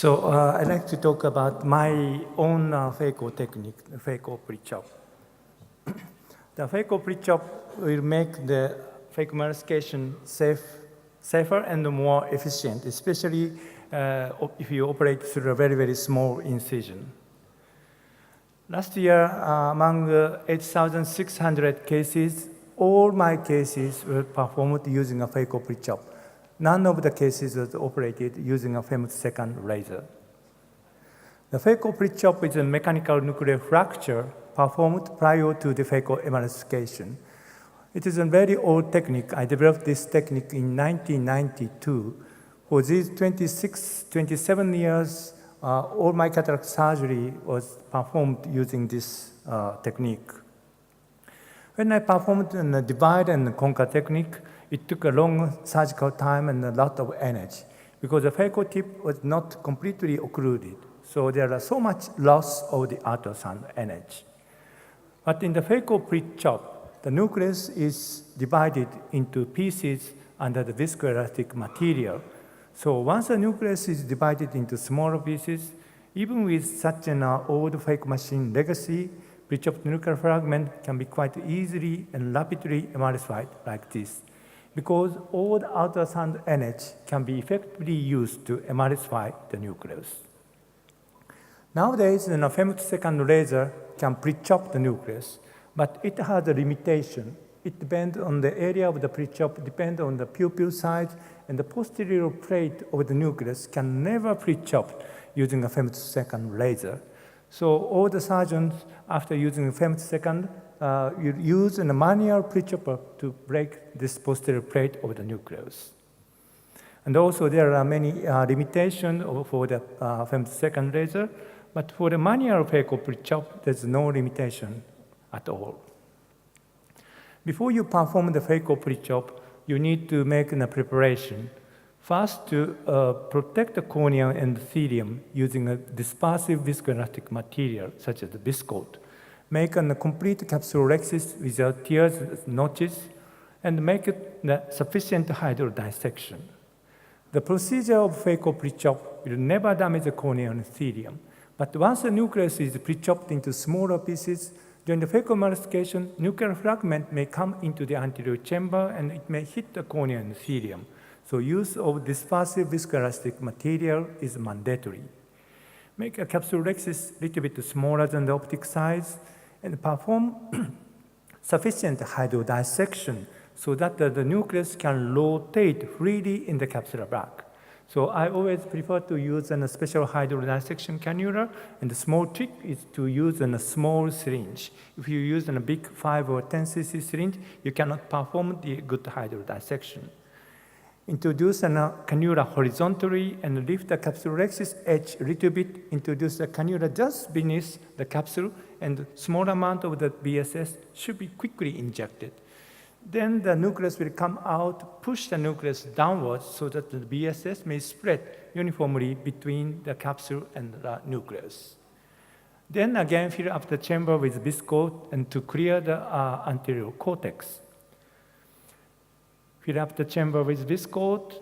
I'd like to talk about my own phaco technique, the phaco pre-chop. The phaco pre-chop will make the phaco emulsification safer and more efficient, especially if you operate through a very, very small incision. Last year, among 8,600 cases, all my cases were performed using a phaco pre-chop. None of the cases was operated using a femtosecond laser. The phaco pre-chop is a mechanical nuclear fracture performed prior to the phaco emulsification. It is a very old technique. I developed this technique in 1992. For these 27 years, all my cataract surgery was performed using this technique. When I performed the divide and conquer technique, it took a long surgical time and a lot of energy because the phaco tip was not completely occluded. So there was so much loss of the ultrasound energy. But in the phaco pre-chop, the nucleus is divided into pieces under the viscoelastic material. So once the nucleus is divided into smaller pieces, even with such an old phaco machine legacy, pre-chopped nuclear fragment can be quite easily and rapidly emulsified like this, because all the ultrasound energy can be effectively used to emulsify the nucleus. Nowadays, a femtosecond laser can pre-chop the nucleus, but it has a limitation. It depends on the area of the pre-chop, depends on the pupil size, and the posterior plate of the nucleus can never pre-chop using a femtosecond laser. So all the surgeons, after using a femtosecond, you use a manual pre-chopper to break this posterior plate of the nucleus. And also there are many limitations for the femtosecond laser, but for the manual phaco pre-chop, there's no limitation at all. Before you perform the phaco pre-chop, you need to make a preparation. First, to protect the corneal endothelium using a dispersive viscoelastic material, such as the Viscoat. Make a complete capsulorhexis without tears, notches, and make it sufficient hydrodissection. The procedure of phaco pre-chop will never damage the corneal endothelium. But once the nucleus is pre-chopped into smaller pieces, during the phaco emulsification, nuclear fragment may come into the anterior chamber and it may hit the corneal endothelium. So use of dispersive viscoelastic material is mandatory. Make a capsulorhexis a little bit smaller than the optic size and perform sufficient hydrodissection so that the nucleus can rotate freely in the capsular bag. So I always prefer to use a special hydrodissection cannula, and the small trick is to use a small syringe. If you use a big 5 or 10 cc syringe, you cannot perform the good hydrodissection. Introduce a cannula horizontally and lift the capsulorhexis edge a little bit. Introduce the cannula just beneath the capsule, and small amount of the BSS should be quickly injected. Then the nucleus will come out, push the nucleus downwards so that the BSS may spread uniformly between the capsule and the nucleus. Then again, fill up the chamber with Viscoat and to clear the anterior cortex. Fill up the chamber with Viscoat,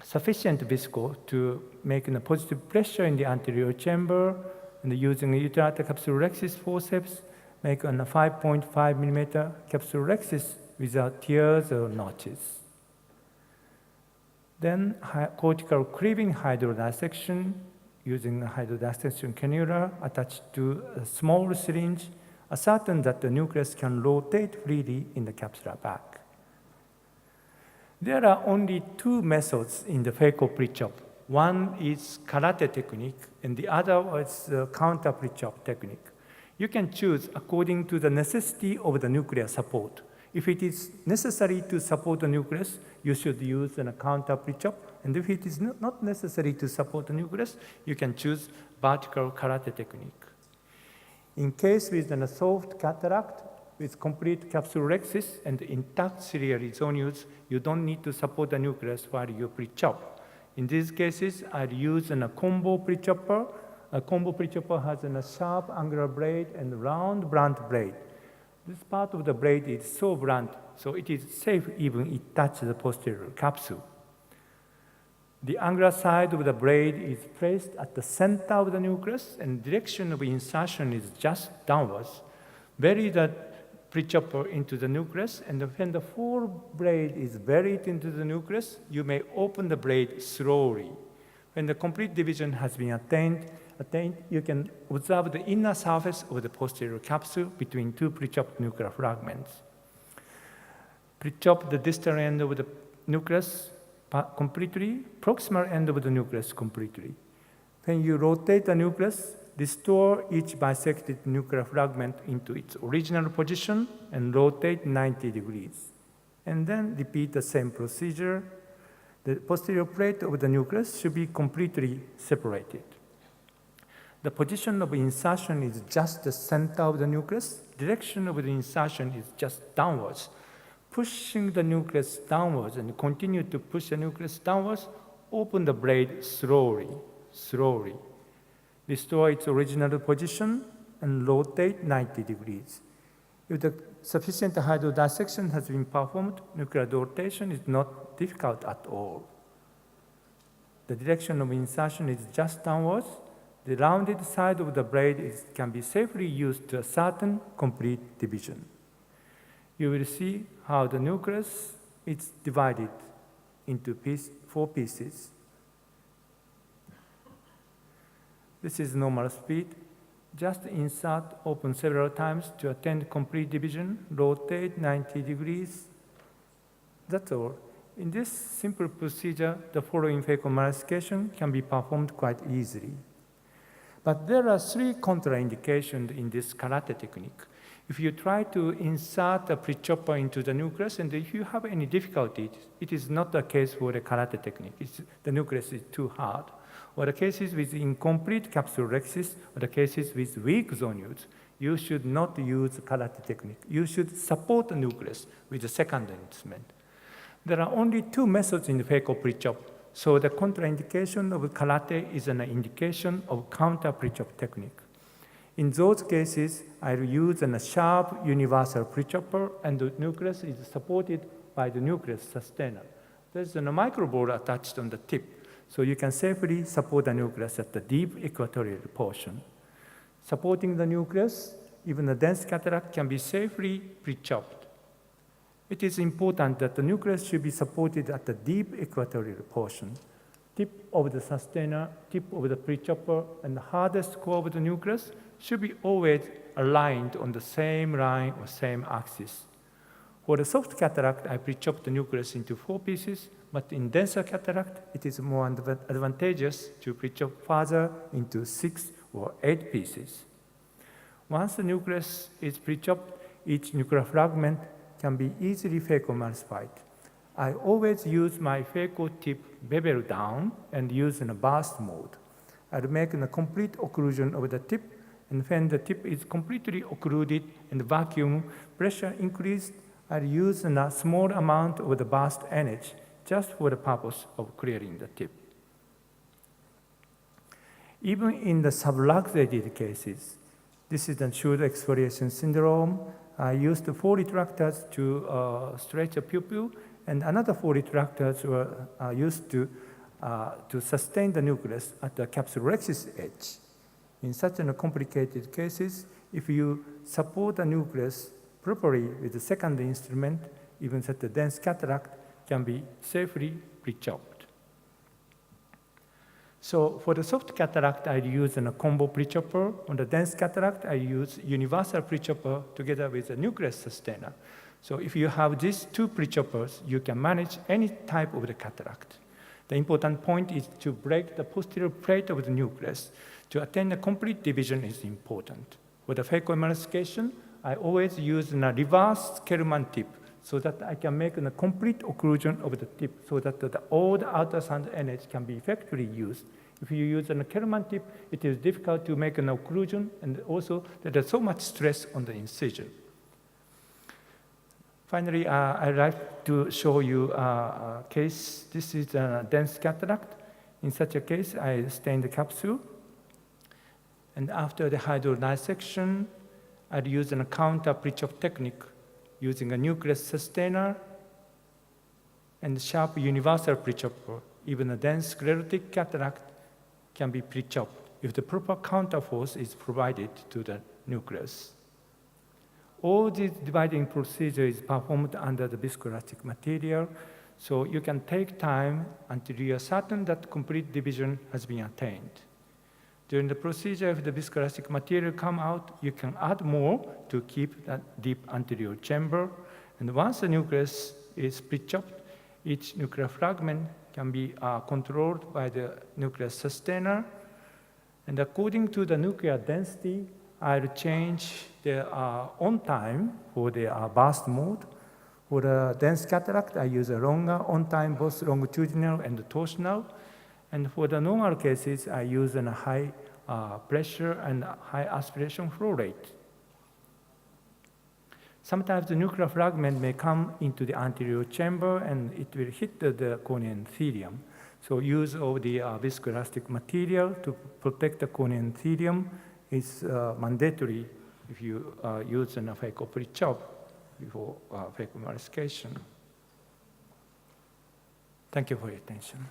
sufficient Viscoat to make a positive pressure in the anterior chamber, and using the Uterata capsulorhexis forceps, make a 5.5 millimeter capsulorhexis without tears or notches. Then cortical cleaving hydrodissection using a hydrodissection cannula attached to a small syringe, ascertain that the nucleus can rotate freely in the capsular bag. There are only two methods in the phaco pre-chop. One is karate technique, and the other is counter pre-chop technique. You can choose according to the necessity of the nuclear support. If it is necessary to support the nucleus, you should use a counter pre-chop. And if it is not necessary to support the nucleus, you can choose vertical karate technique. In case with a soft cataract with complete capsulorhexis and intact ciliary zonules, you don't need to support the nucleus while you pre-chop. In these cases, I'd use a combo pre-chopper. A combo pre-chopper has a sharp angular blade and round blunt blade. This part of the blade is so blunt, so it is safe even it touches the posterior capsule. The angular side of the blade is placed at the center of the nucleus, and direction of insertion is just downwards. Bury the pre-chopper into the nucleus, and when the foreblade is buried into the nucleus, you may open the blade slowly. When the complete division has been attained, you can observe the inner surface of the posterior capsule between two pre-chopped nuclear fragments. Pre-chop the distal end of the nucleus completely, proximal end of the nucleus completely. When you rotate the nucleus, restore each bisected nuclear fragment into its original position and rotate 90 degrees. And then repeat the same procedure. The posterior plate of the nucleus should be completely separated. The position of insertion is just the center of the nucleus. Direction of the insertion is just downwards. Pushing the nucleus downwards and continue to push the nucleus downwards, open the blade slowly, slowly. Restore its original position and rotate 90 degrees. If the sufficient hydrodissection has been performed, nuclear rotation is not difficult at all. The direction of insertion is just downwards. The rounded side of the blade can be safely used to a certain complete division. You will see how the nucleus is divided into 4 pieces. This is normal speed. Just insert, open several times to attain complete division, rotate 90 degrees. That's all. In this simple procedure, the following phaco emulsification can be performed quite easily. But there are 3 contraindications in this karate technique. If you try to insert a pre-chopper into the nucleus, and if you have any difficulty, it is not the case for the karate technique. The nucleus is too hard. Or the cases with incomplete capsule rhexis, or the cases with weak zonules, you should not use karate technique. You should support the nucleus with a second instrument. There are only 2 methods in the phaco pre-chop, so the contraindication of karate is an indication of counter pre-chop technique. In those cases, I will use a sharp universal pre-chopper, and the nucleus is supported by the nucleus sustainer. There's a microball attached on the tip, so you can safely support the nucleus at the deep equatorial portion. Supporting the nucleus, even a dense cataract can be safely pre-chopped. It is important that the nucleus should be supported at the deep equatorial portion. Tip of the sustainer, tip of the pre-chopper, and the hardest core of the nucleus should be always aligned on the same line or same axis. For the soft cataract, I pre-chop the nucleus into 4 pieces, but in denser cataract, it is more advantageous to pre-chop further into 6 or 8 pieces. Once the nucleus is pre-chopped, each nuclear fragment can be easily phaco-emulsified. I always use my phaco tip bevel down and use in a burst mode. I'll make a complete occlusion of the tip, and when the tip is completely occluded and the vacuum pressure increased, I'll use a small amount of the burst energy just for the purpose of clearing the tip. Even in the subluxated cases, this is the shoulder exfoliation syndrome. I used 4 retractors to stretch the pupil, and another 4 retractors were used to sustain the nucleus at the capsule rhexis edge. In such complicated cases, if you support the nucleus properly with the second instrument, even such a dense cataract can be safely pre-chopped. So for the soft cataract, I use a combo pre-chopper. On the dense cataract, I use universal pre-chopper together with a nucleus sustainer. So if you have these 2 pre-choppers, you can manage any type of the cataract. The important point is to break the posterior plate of the nucleus. To attain a complete division is important. For the phaco emulsification, I always use a reverse Kellman tip so that I can make a complete occlusion of the tip so that all the ultrasound energy can be effectively used. If you use a Kellman tip, it is difficult to make an occlusion, and also there is so much stress on the incision. Finally, I'd like to show you a case. This is a dense cataract. In such a case, I stain the capsule. And after the hydrodissection, I'd use a counter pre-chop technique using a nucleus sustainer and sharp universal pre-chopper even a dense sclerotic cataract can be pre-chopped if the proper counterforce is provided to the nucleus. All this dividing procedure is performed under the viscoelastic material, so you can take time until you are certain that complete division has been attained. During the procedure, if the viscoelastic material come out, you can add more to keep that deep anterior chamber. And once the nucleus is pre-chopped, each nuclear fragment can be controlled by the nuclear sustainer. And according to the nuclear density, I'll change the on time for the burst mode. For the dense cataract, I use a longer on time, both longitudinal and torsional. And for the normal cases, I use a high pressure and high aspiration flow rate. Sometimes the nuclear fragment may come into the anterior chamber and it will hit the cornea enthelium. So use of the viscoelastic material to protect the cornea enthelium is mandatory if you use an phaco pre-chop before phaco emulsification. Thank you for your attention.